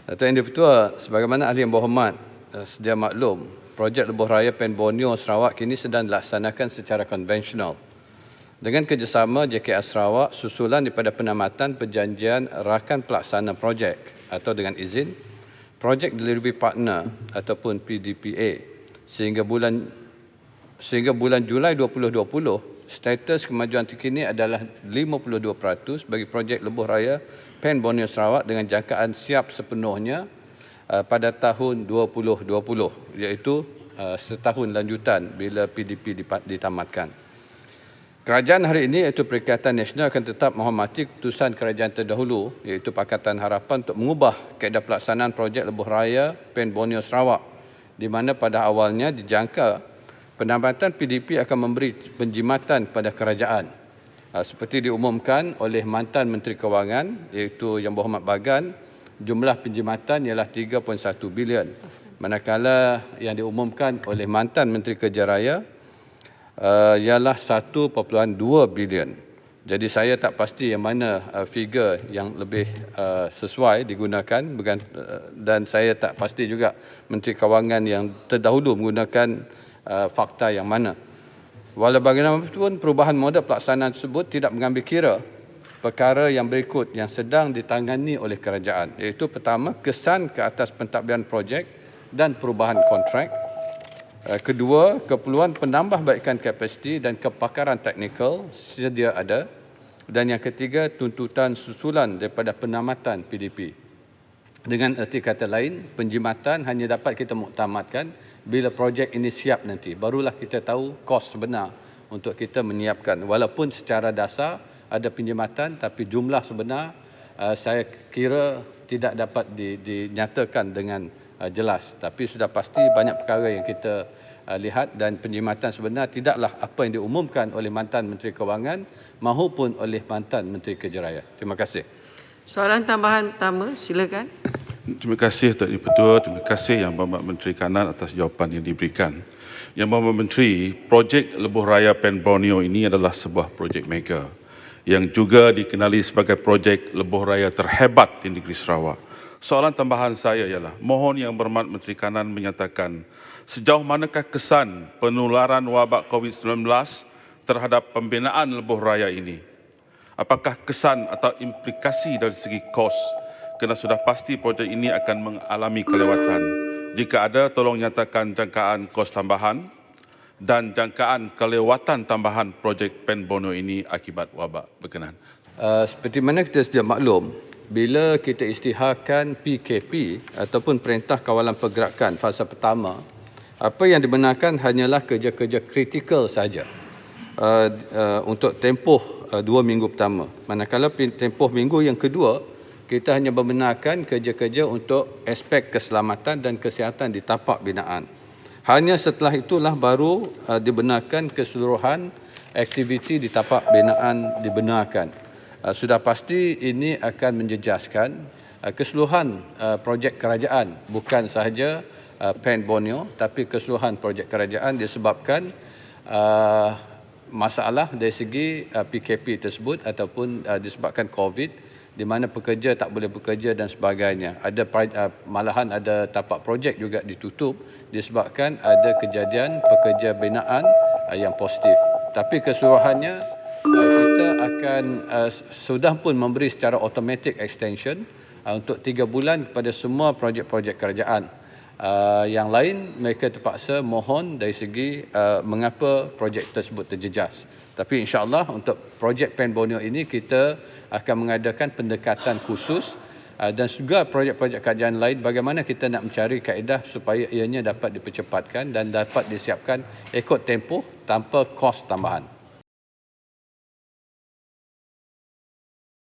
Datuk Yang di-Pertua, sebagaimana ahli yang berhormat sedia maklum, projek Lebuh Raya Pen Borneo Sarawak kini sedang dilaksanakan secara konvensional. Dengan kerjasama JKR Sarawak, susulan daripada penamatan perjanjian rakan pelaksana projek atau dengan izin Project Delivery Partner ataupun PDPA sehingga bulan Julai 2020, status kemajuan terkini adalah 52% bagi projek Lebuh Raya Pen Borneo Sarawak dengan jangkaan siap sepenuhnya pada tahun 2020, iaitu setahun lanjutan bila PDP ditamatkan. Kerajaan hari ini iaitu Perikatan Nasional akan tetap menghormati keputusan kerajaan terdahulu iaitu Pakatan Harapan untuk mengubah kaedah pelaksanaan projek Lebuh Raya Pen Borneo Sarawak di mana pada awalnya dijangka penambatan PDP akan memberi penjimatan pada kerajaan seperti diumumkan oleh mantan Menteri Kewangan iaitu Yang Berhormat Bagan, jumlah penjimatan ialah 3.1 bilion, manakala yang diumumkan oleh mantan Menteri Kerja Raya ialah 1.2 bilion. Jadi saya tak pasti yang mana figure yang lebih sesuai digunakan dan saya tak pasti juga Menteri Kewangan yang terdahulu menggunakan fakta yang mana. Walau bagaimanapun perubahan model pelaksanaan tersebut tidak mengambil kira perkara yang berikut yang sedang ditangani oleh kerajaan, iaitu pertama, kesan ke atas pentadbiran projek dan perubahan kontrak. Kedua, keperluan penambahbaikan kapasiti dan kepakaran teknikal sedia ada. Dan yang ketiga, tuntutan susulan daripada penamatan PDP. Dengan erti kata lain, penjimatan hanya dapat kita muktamadkan bila projek ini siap nanti. Barulah kita tahu kos sebenar untuk kita menyiapkan. Walaupun secara dasar ada penjimatan, tapi jumlah sebenar saya kira tidak dapat dinyatakan dengan jelas. Tapi sudah pasti banyak perkara yang kita lihat dan penjimatan sebenar tidaklah apa yang diumumkan oleh mantan Menteri Kewangan maupun oleh mantan Menteri Kerja Raya. Terima kasih. Soalan tambahan pertama, silakan. Terima kasih Tuan Yang-di-Pertua, terima kasih Yang Berhormat Menteri Kanan atas jawapan yang diberikan. Yang Berhormat Menteri, projek Lebuh Raya Pen Borneo ini adalah sebuah projek mega yang juga dikenali sebagai projek Lebuh Raya terhebat di negeri Sarawak. Soalan tambahan saya ialah, mohon Yang Berhormat Menteri Kanan menyatakan sejauh manakah kesan penularan wabak COVID-19 terhadap pembinaan Lebuh Raya ini? Apakah kesan atau implikasi dari segi kos? Kerana sudah pasti projek ini akan mengalami kelewatan. Jika ada, tolong nyatakan jangkaan kos tambahan dan jangkaan kelewatan tambahan projek Pen Borneo ini akibat wabak berkenaan. Seperti mana kita sedia maklum, bila kita isytiharkan PKP ataupun Perintah Kawalan Pergerakan fasa pertama, apa yang dibenarkan hanyalah kerja-kerja kritikal saja untuk tempoh 2 minggu pertama. Manakala tempoh minggu yang kedua, kita hanya membenarkan kerja-kerja untuk aspek keselamatan dan kesihatan di tapak binaan. Hanya setelah itulah baru dibenarkan keseluruhan aktiviti di tapak binaan dibenarkan. Sudah pasti ini akan menjejaskan keseluruhan projek kerajaan, bukan sahaja Pen Borneo, tapi keseluruhan projek kerajaan disebabkan masalah dari segi PKP tersebut ataupun disebabkan COVID, di mana pekerja tak boleh bekerja dan sebagainya. Malahan ada tapak projek juga ditutup disebabkan ada kejadian pekerja binaan yang positif. Tapi keseluruhannya kita akan sudah pun memberi secara automatic extension untuk 3 bulan kepada semua projek-projek kerajaan. Yang lain mereka terpaksa mohon dari segi mengapa projek tersebut terjejas. Tapi insya-Allah untuk projek Pen Borneo ini kita akan mengadakan pendekatan khusus dan juga projek-projek kerajaan lain bagaimana kita nak mencari kaedah supaya ianya dapat dipercepatkan dan dapat disiapkan ikut tempoh tanpa kos tambahan.